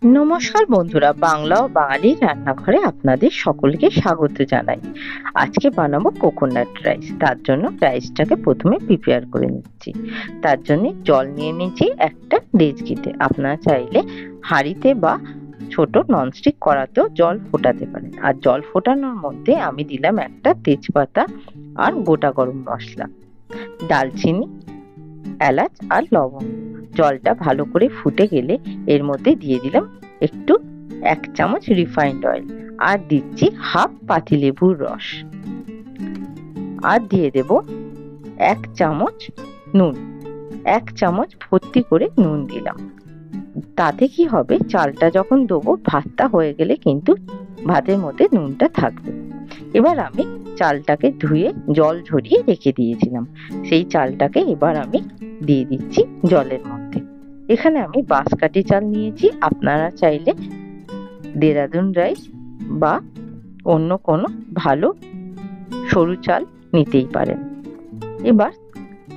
নমস্কার বন্ধুরা, বাংলা ও বাঙালির রান্নাঘরে আপনাদের সকলকে স্বাগত জানাই। আজকে বানাবো কোকোনাট রাইস। তার জন্য রাইসটাকে প্রথমে প্রিপেয়ার করে নিচ্ছি। তার জন্য জল নিয়ে নিয়েছি একটা ডেচকিতে। আপনারা চাইলে হাঁড়িতে বা ছোট ননস্টিক কড়াতেও জল ফোটাতে পারেন। আর জল ফোটানোর মধ্যে আমি দিলাম একটা তেজপাতা আর গোটা গরম মশলা, দালচিনি, এলাচ আর লবঙ্গ। জলটা ভালো করে ফুটে গেলে এর মধ্যে দিয়ে দিলাম একটু 1 চামচ রিফাইন্ড অয়েল, আর দিচ্ছি হাফ পাতিলেবুর রস, আর দিয়ে দেব 1 চামচ নুন। 1 চামচ ভর্তি করে নুন দিলাম। তাতে কি হবে, চালটা যখন দেবো ভাতটা হয়ে গেলে কিন্তু ভাতের মধ্যে নুনটা থাকবে। এবার আমি চালটাকে ধুয়ে জল ঝরিয়ে রেখে দিয়েছিলাম, সেই চালটাকে এবার আমি দিয়ে দিচ্ছি জলের মধ্যে। এখানে আমি বাঁশকাঠি চাল নিয়েছি, আপনারা চাইলে দেরাদুন রাইস বা অন্য কোনো ভালো সরু চাল নিতেই পারেন। এবার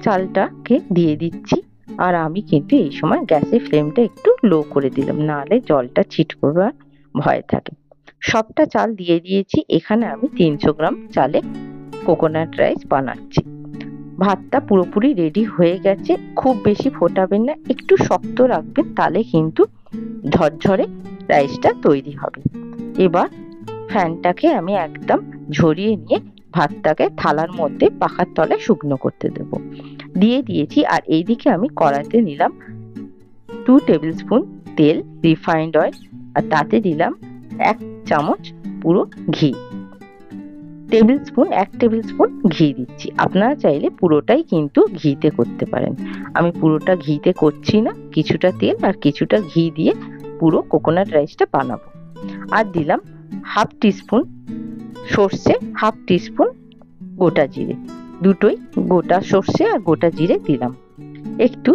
চালটাকে দিয়ে দিচ্ছি, আর আমি কিন্তু এই সময় গ্যাসের ফ্লেমটা একটু লো করে দিলাম, নাহলে জলটা ছিটকবার ভয় থাকে। সবটা চাল দিয়ে দিয়েছি। এখানে আমি 300 গ্রাম চালে কোকোনাট রাইস বানাচ্ছি। ভাতটা পুরোপুরি রেডি হয়ে গেছে। খুব বেশি ফোটাবেন না, একটু শক্ত রাখবেন, তাহলে কিন্তু ঝরঝরে রাইসটা তৈরি হবে। এবার ফ্যানটাকে আমি একদম ঝরিয়ে নিয়ে ভাতটাকে থালার মধ্যে পাখার তলায় শুকনো করতে দেব। দিয়ে দিয়েছি। আর এইদিকে আমি কড়াইতে নিলাম 2 টেবিল স্পুন তেল, রিফাইন্ড অয়েল, আর তাতে দিলাম 1 চামচ পুরো ঘি। 1 টেবিল স্পুন ঘি দিচ্ছি। আপনারা চাইলে পুরোটাই কিন্তু ঘিতে করতে পারেন। আমি পুরোটা ঘিতে করছি না, কিছুটা তেল আর কিছুটা ঘি দিয়ে পুরো কোকোনাট রাইসটা বানাবো। আর দিলাম হাফ টিস্পুন সর্ষে, হাফ টিস্পুন গোটা জিরে, দুটোই গোটা সর্ষে আর গোটা জিরে দিলাম। একটু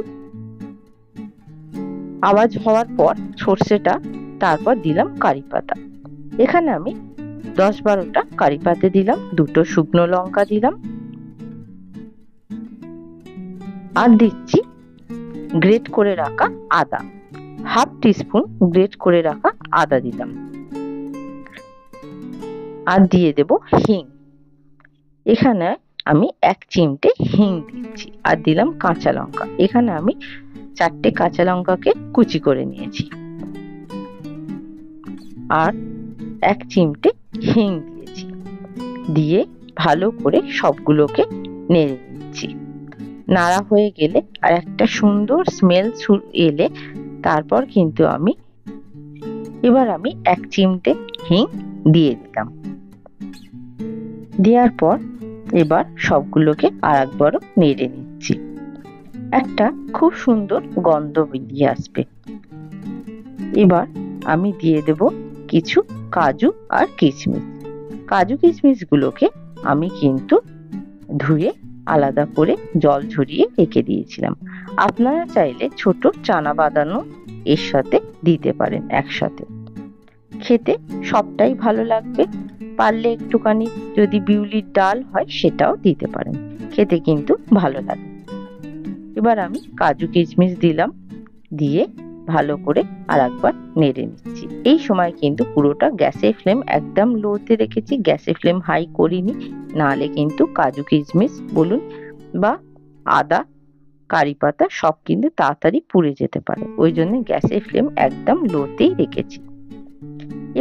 আওয়াজ হওয়ার পর সর্ষেটা, তারপর দিলাম কারি পাতা। এখানে আমি 10-12টা কারি পাতা দিলাম, 2টো শুকনো লঙ্কা দিলাম, আর দিচ্ছি গ্রেট করে রাখা আদা, হাফ টিস্পুন গ্রেট করে রাখা আদা দিলাম। আর দিয়ে দেব হিং। এখানে আমি 1 চিমটে হিং দিচ্ছি। আর দিলাম কাঁচা লঙ্কা। এখানে আমি 4টে কাঁচা লঙ্কাকে কুচি করে নিয়েছি, আর 1 চিমটে হিং দিয়েছি। দিয়ে ভালো করে সবগুলোকে নেড়ে নিচ্ছি। নাড়া হয়ে গেলে আর একটা সুন্দর স্মেল এলে তারপর কিন্তু এবার আমি 1 চিমটে হিং দিয়ে দিলাম। দেওয়ার পর এবার সবগুলোকে আরেকবারও নেড়ে নিচ্ছি। একটা খুব সুন্দর গন্ধ বেরিয়ে আসবে। এবার আমি দিয়ে দেব কিছু কাজু আর কিশমিশ। কাজু কিশমিশগুলোকে আমি কিন্তু ধুয়ে আলাদা করে জল ঝরিয়ে রেখে দিয়েছিলাম। আপনারা চাইলে ছোট চানা বাদামও এর সাথে দিতে পারেন একসাথে। খেতে সবটাই ভালো লাগবে। পারলে একটুখানি যদি বিউলির ডাল হয় সেটাও দিতে পারেন, খেতে কিন্তু ভালো লাগে। এবার আমি কাজু কিশমিশ দিলাম, দিয়ে ভালো করে আরেকবার নেড়ে নিচ্ছি। এই সময় কিন্তু পুরোটা গ্যাসের ফ্লেম একদম লোতে রেখেছি, গ্যাসের ফ্লেম হাই করিনি, নাহলে কিন্তু কাজু কিশমিশ বলুন বা আদা, কারি পাতা সব কিন্তু তাড়াতাড়ি পুড়ে যেতে পারে, ওই জন্য গ্যাসের ফ্লেম একদম লোতেই রেখেছি।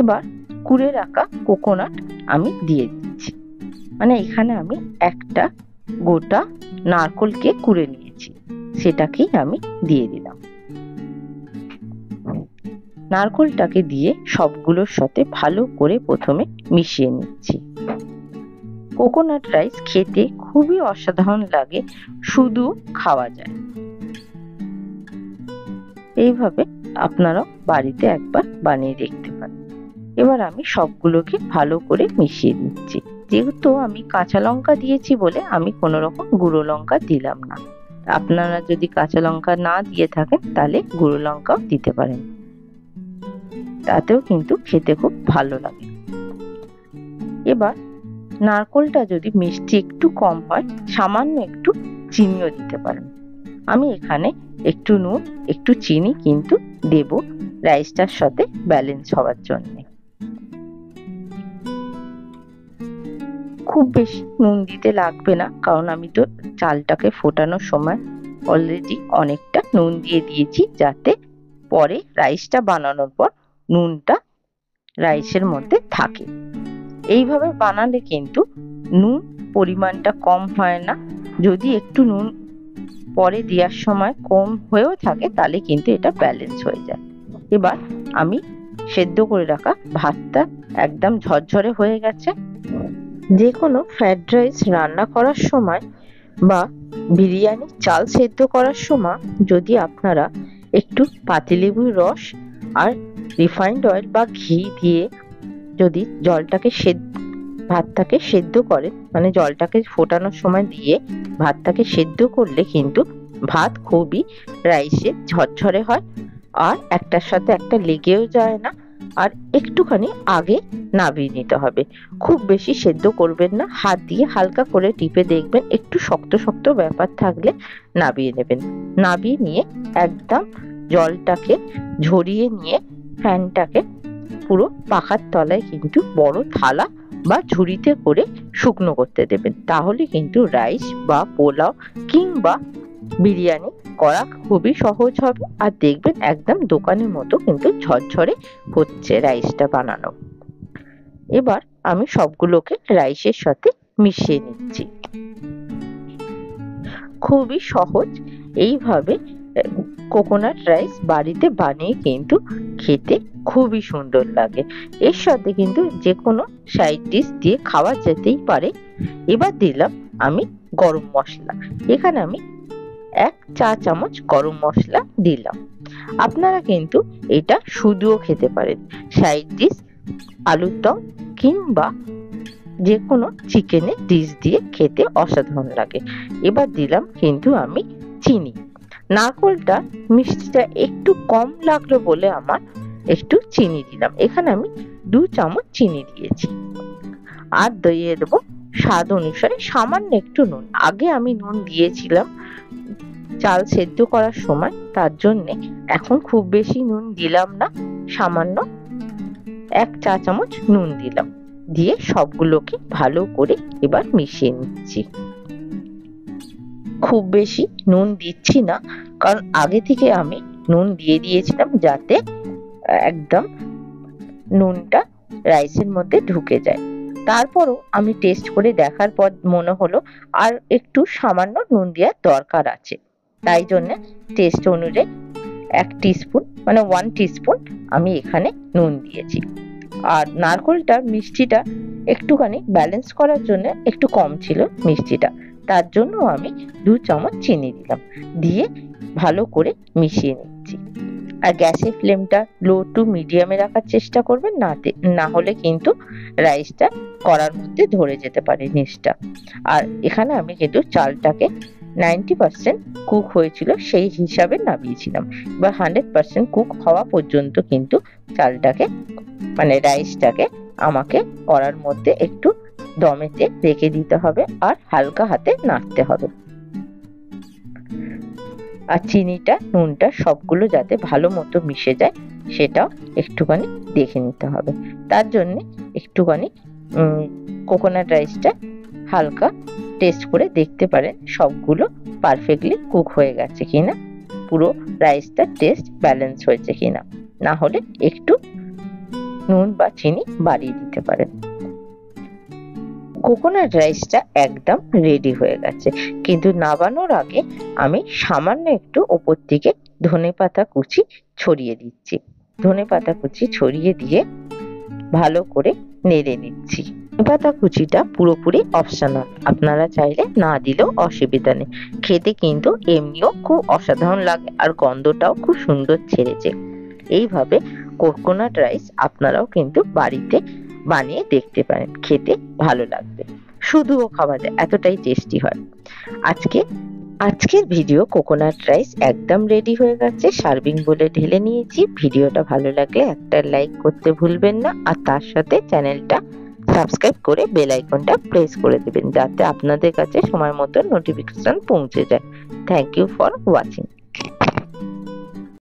এবার কুড়ে রাখা কোকোনাট আমি দিয়ে দিচ্ছি। মানে এখানে আমি একটা গোটা নারকেলকে কুড়ে নিয়েছি, সেটাকেই আমি দিয়ে দিলাম। নারকেলটাকে দিয়ে সবগুলোর সাথে ভালো করে প্রথমে মিশিয়ে নিচ্ছি। কোকোনাট রাইস খেতে খুবই অসাধারণ লাগে, শুধু খাওয়া যায়। এইভাবে আপনারা বাড়িতে একবার বানিয়ে দেখতে পারেন। এবার আমি সবগুলোকে ভালো করে মিশিয়ে দিচ্ছি। যেহেতু আমি কাঁচা লঙ্কা দিয়েছি বলে আমি কোনো রকম গুঁড়ো লঙ্কা দিলাম না। আপনারা যদি কাঁচা লঙ্কা না দিয়ে থাকেন তাহলে গুঁড়ো লঙ্কাও দিতে পারেন, তাতেও কিন্তু খেতে খুব ভালো লাগে। এবার নারকেলটা যদি মিষ্টি একটু কম হয় সামান্য একটু চিনিও দিতে পারেন। আমি এখানে একটু নুন একটু চিনি কিন্তু দেব, রাইসটার সাথে ব্যালেন্স হওয়ার জন্য। খুব বেশি নুন দিতে লাগবে না, কারণ আমি তো চালটাকে ফোটানোর সময় অলরেডি অনেকটা নুন দিয়ে দিয়েছি, যাতে পরে রাইসটা বানানোর পর নুনটা রাইসের মধ্যে থাকে। এইভাবে বানালে কিন্তু নুন পরিমাণটা কম হয় না। যদি একটু নুন পরে দেওয়ার সময় কম হয়েও থাকে তাহলে কিন্তু এটা ব্যালেন্স হয়ে যায়। এবার আমি সেদ্ধ করে রাখা ভাতটা একদম ঝরঝরে হয়ে গেছে। যে কোনো ফ্রাইড রাইস রান্না করার সময় বা বিরিয়ানি চাল সেদ্ধ করার সময় যদি আপনারা একটু পাতিলেবুর রস আর রিফাইন্ড অয়েল বা ঘি দিয়ে যদি ভাতটাকে সেদ্ধ করেন, মানে জলটাকে ফোটানোর সময় দিয়ে ভাতটাকে সেদ্ধ করলে কিন্তু ভাত খুবই রাইসে ঝরঝরে হয়, আর একটার সাথে একটা লেগেও যায় না। আর একটুখানি আগে নামিয়ে নিতে হবে, খুব বেশি সেদ্ধ করবেন না। হাত দিয়ে হালকা করে টিপে দেখবেন একটু শক্ত শক্ত ব্যাপার থাকলে নামিয়ে নেবেন। নামিয়ে নিয়ে একদম জলটাকে ঝরিয়ে নিয়ে ফ্যানটাকে পুরো পাখার তলায় কিন্তু বড় থালা বা ঝুড়িতে করে শুকনো করতে দেবেন। তাহলে কিন্তু রাইস বা পোলাও কিংবা বিরিয়ানি করা খুবই সহজ হবে, আর দেখবেন একদম দোকানের মতো কিন্তু ঝরঝরে হচ্ছে রাইসটা বানানো। এবার আমি সবগুলোকে রাইসের সাথে মিশিয়ে নিচ্ছি। খুবই সহজ। এইভাবে কোকোনাট রাইস বাড়িতে বানিয়ে কিন্তু খেতে খুবই সুন্দর লাগে। এর সাথে কিন্তু যে কোনো সাইড ডিশ দিয়ে খাওয়া যেতেই পারে। এবার দিলাম আমি গরম মশলা। এখানে আমি 1 চা চামচ গরম মশলা দিলাম। আপনারা কিন্তু এটা শুধুও খেতে পারেন। সাইড ডিশ আলুর দম কিংবা যে কোনো চিকেনের ডিশ দিয়ে খেতে অসাধারণ লাগে। এবার দিলাম কিন্তু আমি চিনি। নারকেলটা মিষ্টিটা একটু কম লাগলো বলে আমার একটু চিনি দিলাম। এখানে আমি 2 চামচ চিনি দিয়েছি। আর দিয়ে দেবো স্বাদ অনুসারে সামান্য একটু নুন। আগে আমি নুন দিয়েছিলাম চাল সেদ্ধ করার সময়, তার জন্যে এখন খুব বেশি নুন দিলাম না, সামান্য 1 চা চামচ নুন দিলাম। দিয়ে সবগুলোকে ভালো করে এবার মিশিয়ে নিচ্ছি। খুব বেশি নুন দিচ্ছি না, কারণ আগে থেকে আমি নুন দিয়ে দিয়েছিলাম, যাতে একদম নুনটা রাইসের মধ্যে ঢুকে যায়। তারপরও আমি টেস্ট করে দেখার পর মনে হলো আর একটু সামান্য নুন দেওয়ার দরকার আছে, তাই জন্য টেস্ট অনুযায়ী 1 টিস্পুন মানে 1 টিস্পুন আমি এখানে নুন দিয়েছি। আর নারকেলটা মিষ্টিটা একটুখানি ব্যালেন্স করার জন্য একটু কম ছিল মিষ্টিটা, তার জন্য আমি 2 চামচ চিনি দিলাম। দিয়ে ভালো করে মিশিয়ে নিচ্ছি। আর গ্যাসের ফ্লেমটা লো টু মিডিয়ামে রাখার চেষ্টা করবেন, না হলে কিন্তু রাইসটা কড়ার মধ্যে ধরে যেতে পারে নিচটা। আর এখানে আমি কিন্তু চালটাকে 90% কুক হয়েছিল সেই হিসাবে নামিয়েছিলাম। বা 100% কুক হওয়া পর্যন্ত কিন্তু চালটাকে মানে রাইসটাকে আমাকে কড়ার মধ্যে একটু দমেতে রেখে দিতে হবে, আর হালকা হাতে নাড়তে হবে। আর চিনিটা নুনটা সবগুলো যাতে ভালো মতো মিশে যায় সেটাও একটুখানি দেখে নিতে হবে। তার জন্য একটুখানি কোকোনাট রাইসটা হালকা টেস্ট করে দেখতে পারেন সবগুলো পারফেক্টলি কুক হয়ে গেছে কিনা, পুরো রাইসটা টেস্ট ব্যালেন্স হয়েছে কিনা। না হলে একটু নুন বা চিনি বাড়িয়ে দিতে পারেন। কোকোনাট রাইসটা একদম রেডি হয়ে গেছে, কিন্তু নামানোর আগে আমি সামান্য একটু ওপর থেকে ধনেপাতা কুচি ছড়িয়ে দিচ্ছি। ধনেপাতা কুচি ছড়িয়ে দিয়ে ভালো করে নেড়ে নিচ্ছি। ধনেপাতা কুচিটা পুরোপুরি অপশনাল, আপনারা চাইলে না দিলেও অসুবিধা নেই। খেতে কিন্তু এমনিও খুব অসাধারণ লাগে, আর গন্ধটাও খুব সুন্দর ছেড়েছে। এইভাবে কোকোনাট রাইস আপনারাও কিন্তু বাড়িতে বানিয়ে দেখতে পারেন, খেতে ভালো লাগবে। শুধুও খাওয়া যায়, এতটাই টেস্টি হয়। আজকের ভিডিও কোকোনাট রাইস একদম রেডি হয়ে গেছে। সার্ভিং বলে ঢেলে নিয়েছি। ভিডিওটা ভালো লাগলে একটা লাইক করতে ভুলবেন না, আর তার সাথে চ্যানেলটা সাবস্ক্রাইব করে বেল আইকনটা প্রেস করে দেবেন, যাতে আপনাদের কাছে সময় মতো নোটিফিকেশন পৌঁছে যায়। Thank you for watching.